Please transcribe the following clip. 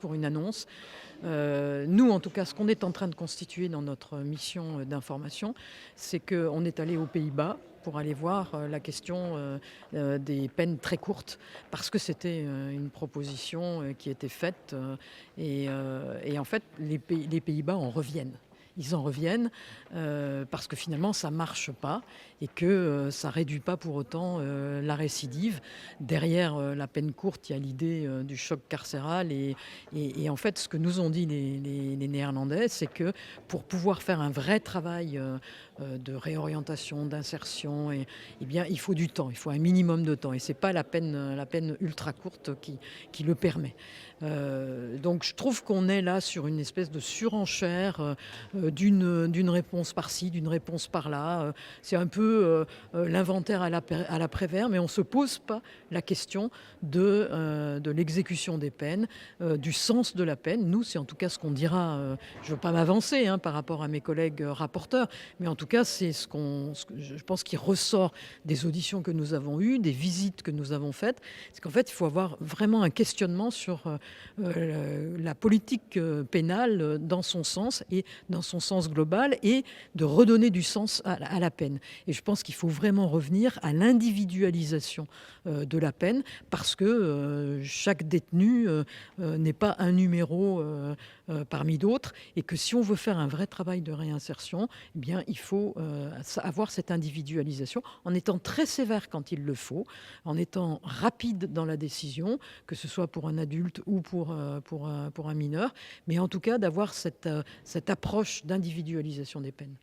Pour une annonce. Nous, en tout cas, ce qu'on est en train de constituer dans notre mission d'information, c'est qu'on est allé aux Pays-Bas pour aller voir la question des peines très courtes, parce que c'était une proposition qui était faite. Et en fait, les Pays-Bas en reviennent. Ils en reviennent parce que finalement ça marche pas et que ça réduit pas pour autant la récidive. Derrière la peine courte, il y a l'idée du choc carcéral et en fait, ce que nous ont dit les Néerlandais, c'est que pour pouvoir faire un vrai travail de réorientation, d'insertion, eh bien, il faut du temps, il faut un minimum de temps. Et ce n'est pas la peine ultra courte qui le permet. Donc je trouve qu'on est là sur une espèce de surenchère d'une réponse par-ci, d'une réponse par-là. C'est un peu l'inventaire à la Prévert, mais on ne se pose pas la question de l'exécution des peines, du sens de la peine. Nous, c'est en tout cas ce qu'on dira. Je ne veux pas m'avancer par rapport à mes collègues rapporteurs, mais en tout cas, c'est ce que je pense qui ressort des auditions que nous avons eues, des visites que nous avons faites. C'est qu'en fait, il faut avoir vraiment un questionnement sur la politique pénale dans son sens et dans son sens global, et de redonner du sens à la peine. Et je pense qu'il faut vraiment revenir à l'individualisation de la peine, parce que chaque détenu n'est pas un numéro parmi d'autres, et que si on veut faire un vrai travail de réinsertion, eh bien, il faut avoir cette individualisation en étant très sévère quand il le faut, en étant rapide dans la décision, que ce soit pour un adulte ou pour un mineur, mais en tout cas d'avoir cette approche d'individualisation des peines.